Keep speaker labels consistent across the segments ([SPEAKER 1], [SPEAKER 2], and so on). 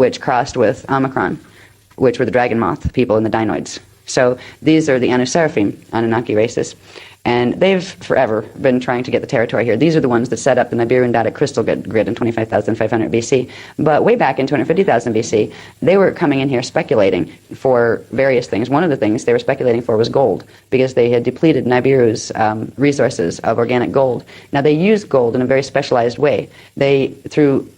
[SPEAKER 1] which crossed with Omicron, which were the dragon moth people and the dinoids. So these are the Anu-Seraphim Anunnaki races. And they've forever been trying to get the territory here. These are the ones that set up the Nibiru Datic crystal grid in 25,500 BC. But way back in 250,000 BC, they were coming in here speculating for various things. One of the things they were speculating for was gold, because they had depleted Nibiru's resources of organic gold. Now, they used gold in a very specialized way. Through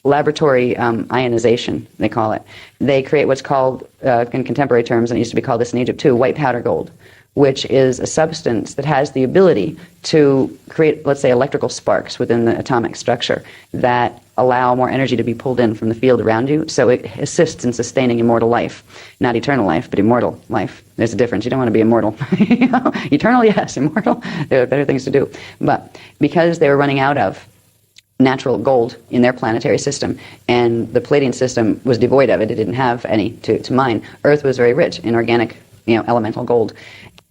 [SPEAKER 1] laboratory ionization, they call it, they create what's called, in contemporary terms, and it used to be called this in Egypt too, white powder gold, which is a substance that has the ability to create, let's say, electrical sparks within the atomic structure that allow more energy to be pulled in from the field around you. So it assists in sustaining immortal life. Not eternal life, but immortal life. There's a difference. You don't want to be immortal. Eternal, yes. Immortal, there are better things to do. But because they were running out of natural gold in their planetary system, and the Palladian system was devoid of it, it didn't have any to mine. Earth was very rich in organic, elemental gold.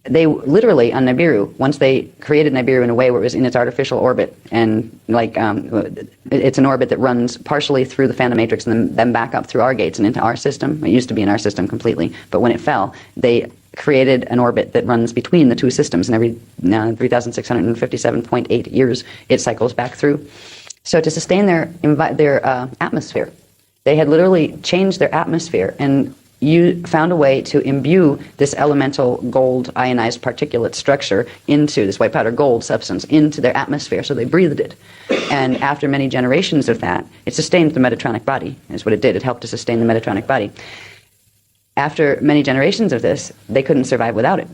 [SPEAKER 1] They literally, on Nibiru, once they created Nibiru in a way where it was in its artificial orbit, and it's an orbit that runs partially through the Phantom Matrix and then back up through our gates and into our system. It used to be in our system completely, but when it fell, they created an orbit that runs between the two systems, and every 3,657.8 years it cycles back through. So to sustain their atmosphere, they had literally changed their atmosphere, and you found a way to imbue this elemental gold ionized particulate structure into this white powder gold substance into their atmosphere, so they breathed it. And after many generations of that, it sustained the Metatronic body, is what it did. It helped to sustain the Metatronic body. After many generations of this, they couldn't survive without it.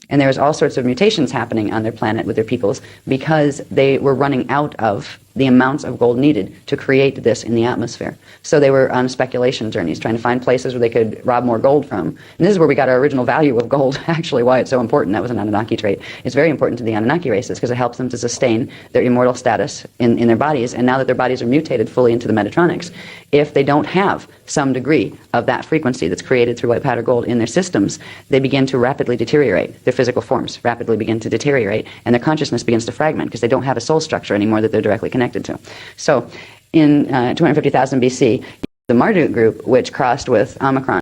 [SPEAKER 1] And there was all sorts of mutations happening on their planet with their peoples because they were running out of the amounts of gold needed to create this in the atmosphere. So they were on speculation journeys, trying to find places where they could rob more gold from. And this is where we got our original value of gold, actually, why it's so important. That was an Anunnaki trait. It's very important to the Anunnaki races because it helps them to sustain their immortal status in their bodies. And now that their bodies are mutated fully into the Metatronics, if they don't have some degree of that frequency that's created through white powder gold in their systems, they begin to rapidly deteriorate. Their physical forms rapidly begin to deteriorate, and their consciousness begins to fragment because they don't have a soul structure anymore that they're directly connected to. So in 250,000 BC, the Marduk group, which crossed with Omicron,